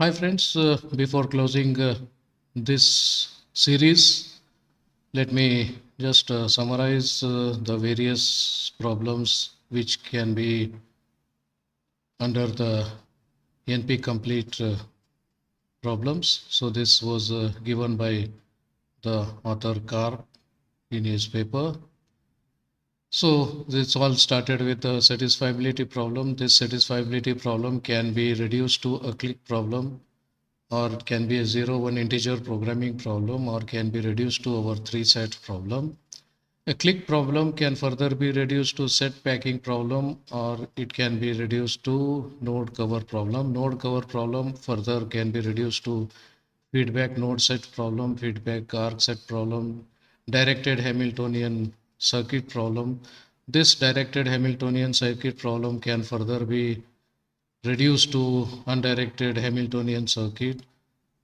Hi friends, before closing this series, let me just summarize the various problems which can be under the NP complete problems. So this was given by the author Karp in his paper. So this all started with the satisfiability problem. This satisfiability problem can be reduced to a click problem, or it can be a 0 1 integer programming problem, or can be reduced to our three set problem. A click problem can further be reduced to set packing problem, or it can be reduced to node cover problem. Node cover problem further can be reduced to feedback node set problem, feedback arc set problem, directed Hamiltonian circuit problem. This directed Hamiltonian circuit problem can further be reduced to undirected Hamiltonian circuit.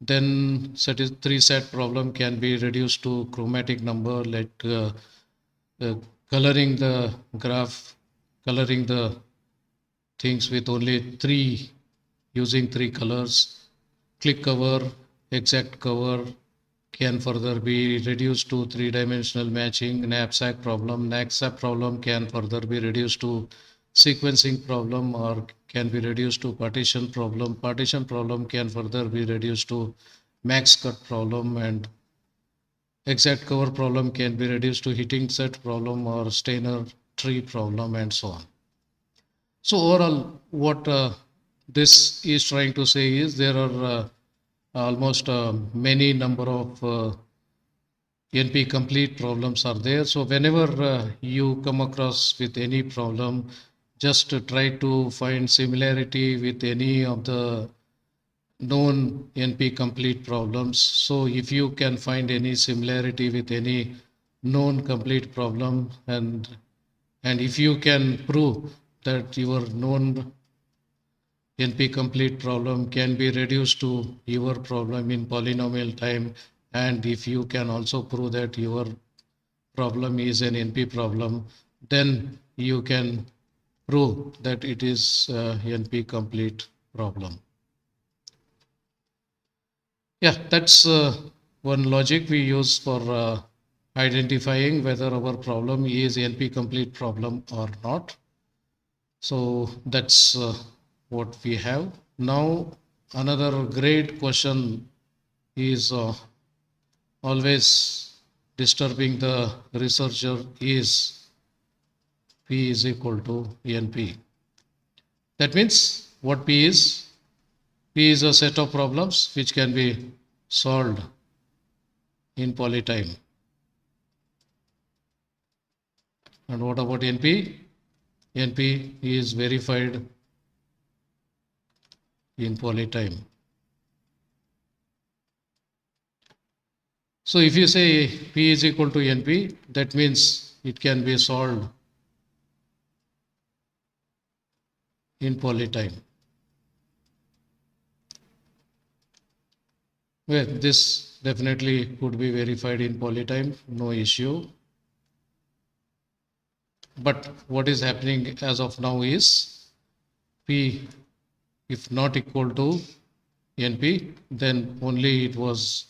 Then three set problem can be reduced to chromatic number, like uh, coloring the graph, coloring the things with only three, using three colors. Click cover, exact cover can further be reduced to three-dimensional matching. Knapsack problem. Knapsack problem can further be reduced to sequencing problem, or can be reduced to partition problem. Partition problem can further be reduced to max cut problem, and exact cover problem can be reduced to hitting set problem or Steiner tree problem, and so on. So overall, what this is trying to say is there are almost many number of NP complete problems are there. So whenever you come across with any problem, just try to find similarity with any of the known NP complete problems. So if you can find any similarity with any known complete problem, and if you can prove that your known NP complete problem can be reduced to your problem in polynomial time, and if you can also prove that your problem is an NP problem, then you can prove that it is NP complete problem. Yeah, that's one logic we use for identifying whether our problem is NP complete problem or not. So that's what we have. Now, another great question is always disturbing the researcher is P is equal to NP. That means what P is? P is a set of problems which can be solved in polytime. And what about NP? NP is verified in polytime. So if you say P is equal to NP, that means it can be solved in polytime. Well, this definitely could be verified in polytime, no issue. But what is happening as of now is P, if not equal to NP, then only it was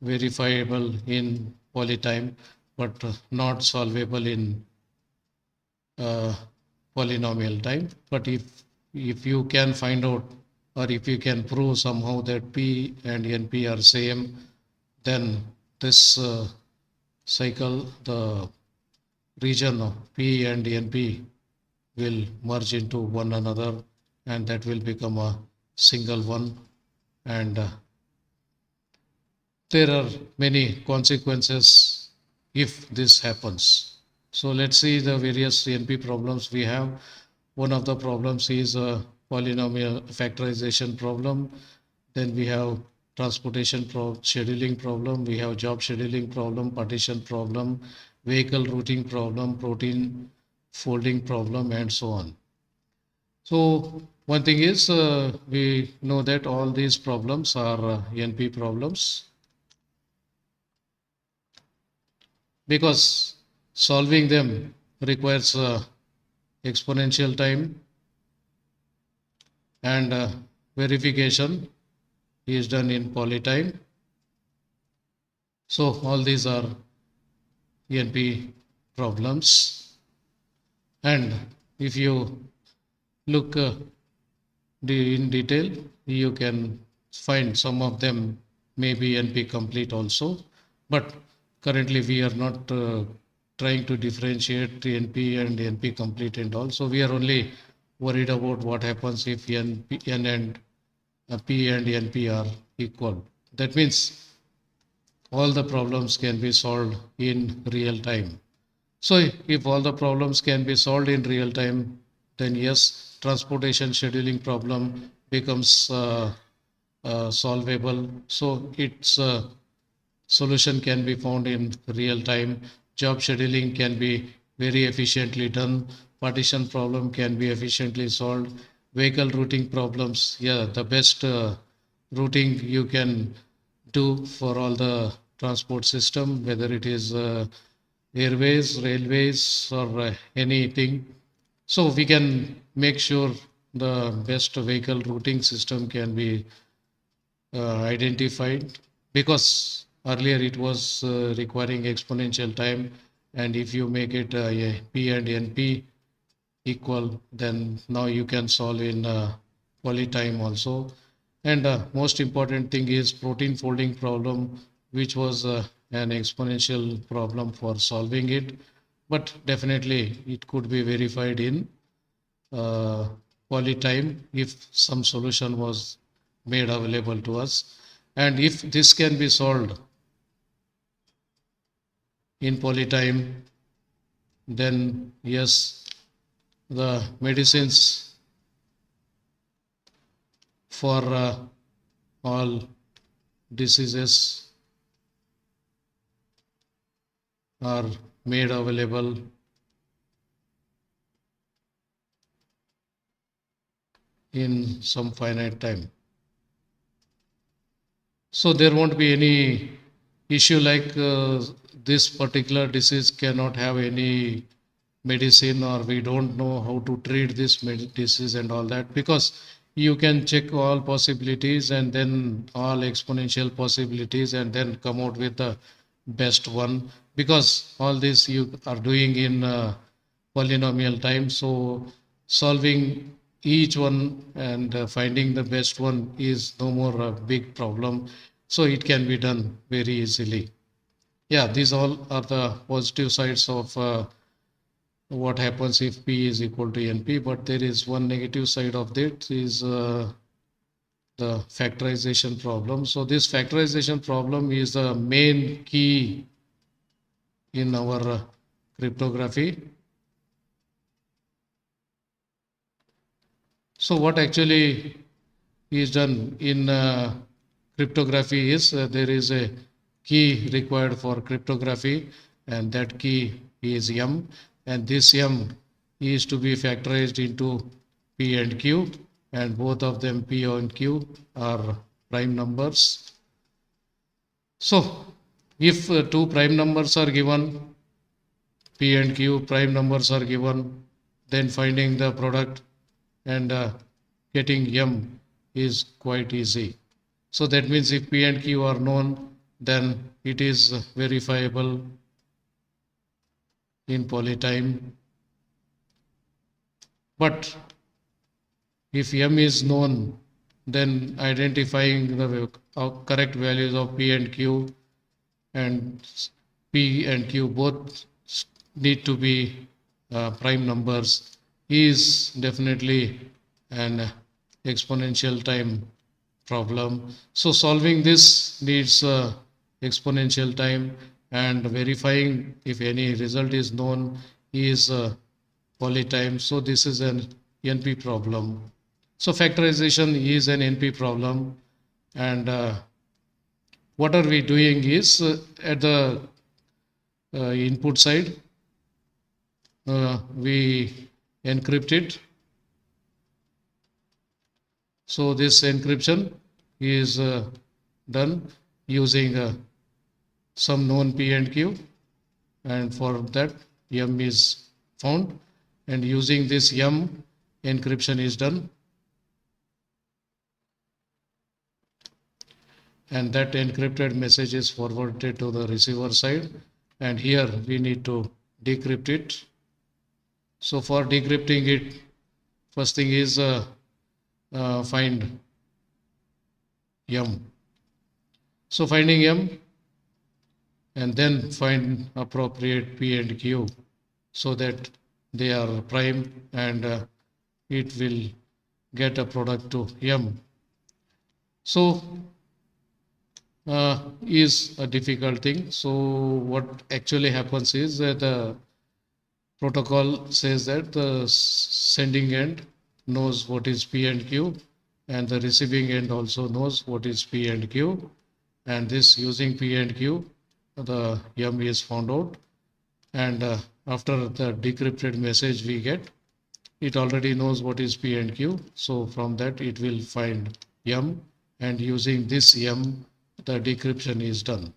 verifiable in polytime, but not solvable in polynomial time. But if you can find out, or if you can prove somehow that P and NP are same, then this cycle, the region of P and NP will merge into one another, and that will become a single one. And there are many consequences if this happens. So let's see the various NP problems we have. One of the problems is a polynomial factorization problem. Then we have transportation scheduling problem. We have job scheduling problem, partition problem, vehicle routing problem, protein folding problem, and so on. So one thing is we know that all these problems are NP problems, because solving them requires exponential time and verification is done in polytime. So all these are NP problems. And if you look in detail, you can find some of them may be NP complete also. But currently we are not trying to differentiate NP and NP complete and all. So we are only worried about what happens if N and P and NP are equal. That means all the problems can be solved in real time. So if all the problems can be solved in real time, then yes, transportation scheduling problem becomes solvable. So its solution can be found in real time. Job scheduling can be very efficiently done. Partition problem can be efficiently solved. Vehicle routing problems, yeah, the best routing you can do for all the transport system, whether it is airways, railways, or anything. So we can make sure the best vehicle routing system can be identified, because earlier it was requiring exponential time, and if you make it P and NP equal, then now you can solve in poly time also. And most important thing is protein folding problem, which was an exponential problem for solving it, but definitely it could be verified in uh, poly time if some solution was made available to us. And if this can be solved in poly time, then yes, the medicines for all diseases are made available in some finite time. So there won't be any issue like this particular disease cannot have any medicine, or we don't know how to treat this disease and all that, because you can check all possibilities and then all exponential possibilities and then come out with the best one, because all this you are doing in polynomial time. So solving each one and finding the best one is no more a big problem. So it can be done very easily. Yeah, these all are the positive sides of what happens if P is equal to NP, but there is one negative side of that is the factorization problem. So this factorization problem is the main key in our cryptography. So what actually is done in cryptography is there is a key required for cryptography, and that key is M, and this M is to be factorized into P and Q, and both of them P and Q are prime numbers. So if two prime numbers are given, P and Q prime numbers are given, then finding the product and getting M is quite easy. So that means if P and Q are known, then it is verifiable in polytime. But if M is known, then identifying the correct values of P and Q, and P and Q both need to be prime numbers, is definitely an exponential time problem. So solving this needs exponential time, and verifying if any result is known is polytime. So this is an NP problem. So factorization is an NP problem, and what are we doing is at the input side we encrypt it. So this encryption is done using some known P and Q, and for that M is found, and using this M encryption is done. and that encrypted message is forwarded to the receiver side, and here we need to decrypt it. So for decrypting it, first thing is find M. So finding M and then find appropriate P and Q so that they are prime, and it will get a product to M. So is a difficult thing. So what actually happens is that the protocol says that the sending end knows what is P and Q, and the receiving end also knows what is P and Q, and this using P and Q, the M is found out, and after the decrypted message we get, it already knows what is P and Q, so from that it will find M, and using this M the decryption is done.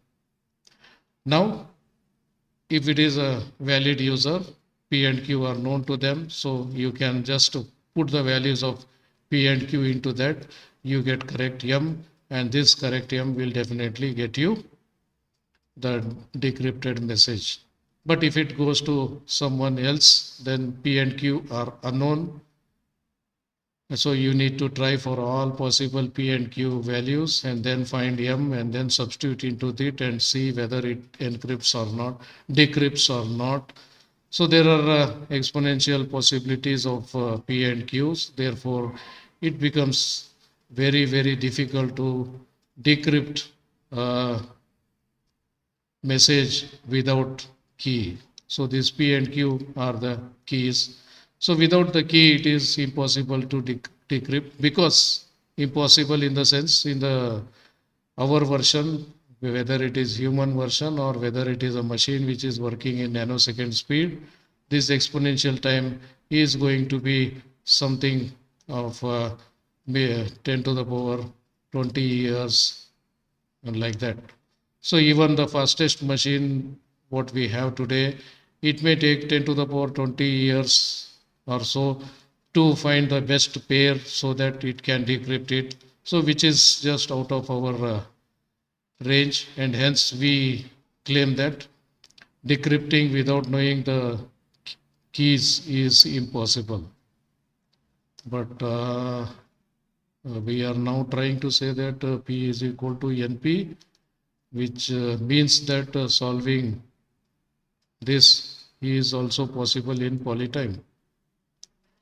Now if it is a valid user, P and Q are known to them, so you can just put the values of P and Q into that, you get correct M, and this correct M will definitely get you the decrypted message. But if it goes to someone else, then P and Q are unknown. So you need to try for all possible P and Q values and then find M and then substitute into it and see whether it encrypts or not, decrypts or not. So there are exponential possibilities of P and Qs. Therefore, it becomes very, very difficult to decrypt message without key. So these P and Q are the keys. So without the key, it is impossible to decrypt, because impossible in the sense in the our version, whether it is human version or whether it is a machine which is working in nanosecond speed, this exponential time is going to be something of 10 to the power 20 years and like that. So even the fastest machine what we have today, it may take 10 to the power 20 years or so to find the best pair so that it can decrypt it. So which is just out of our range, and hence we claim that decrypting without knowing the keys is impossible. But we are now trying to say that P is equal to NP, which means that solving this is also possible in polytime,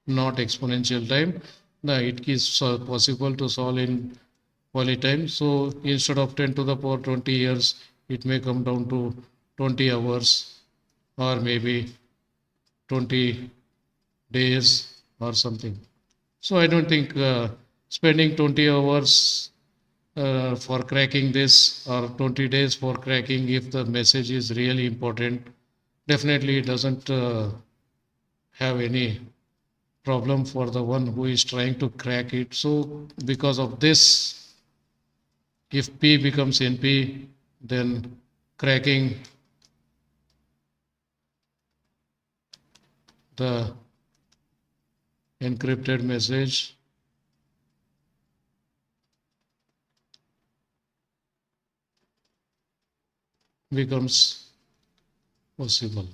not exponential time. No, it is possible to solve in polytime. So instead of 10 to the power 20 years, it may come down to 20 hours or maybe 20 days or something. So I don't think spending 20 hours for cracking this or 20 days for cracking, if the message is really important, definitely it doesn't have any problem for the one who is trying to crack it. So because of this, if P becomes NP, then cracking the encrypted message becomes possible.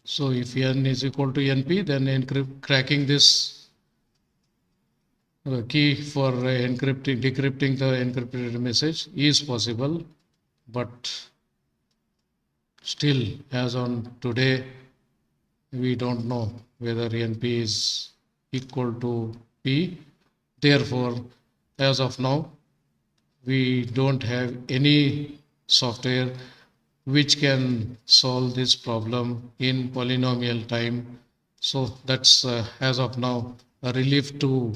So if N is equal to NP, then cracking this key for decrypting the encrypted message is possible, but still, as on today, we don't know whether NP is equal to P. Therefore, as of now, we don't have any software which can solve this problem in polynomial time. So that's as of now a relief to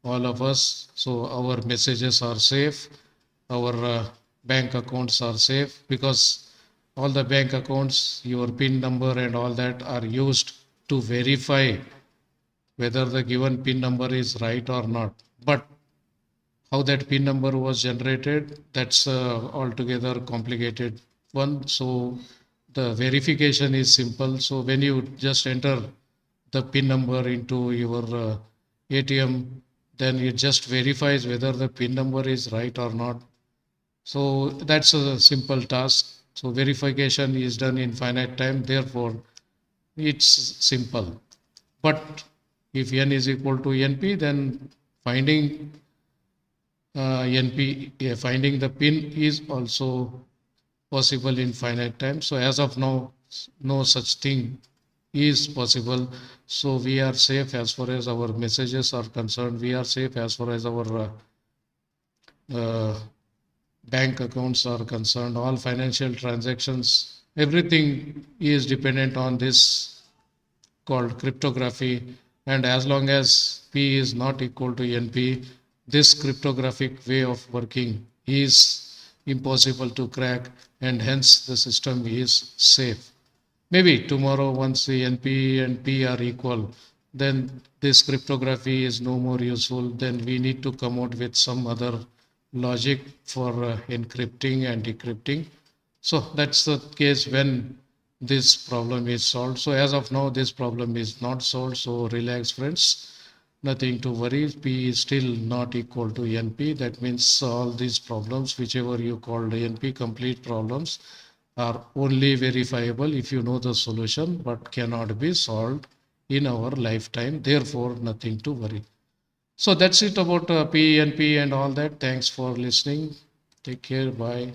all of us. So our messages are safe, our bank accounts are safe, because all the bank accounts, your PIN number and all that are used to verify whether the given PIN number is right or not. But how that PIN number was generated, that's altogether complicated one. So the verification is simple. So when you just enter the PIN number into your ATM then it just verifies whether the PIN number is right or not. So that's a simple task. So verification is done in finite time, therefore it's simple. But if n is equal to np, then finding finding the PIN is also possible in finite time. So as of now, no such thing is possible. So we are safe as far as our messages are concerned. We are safe as far as our uh, bank accounts are concerned. All financial transactions, everything is dependent on this called cryptography. And as long as P is not equal to NP, this cryptographic way of working is impossible to crack, and hence the system is safe. Maybe tomorrow, once the NP and P are equal, then this cryptography is no more useful. Then we need to come out with some other logic for encrypting and decrypting. So that's the case when this problem is solved. So as of now, this problem is not solved. So relax, friends. Nothing to worry. P is still not equal to NP. That means all these problems, whichever you call NP complete problems, are only verifiable if you know the solution, but cannot be solved in our lifetime. Therefore, nothing to worry. So that's it about P and all that. Thanks for listening. Take care. Bye.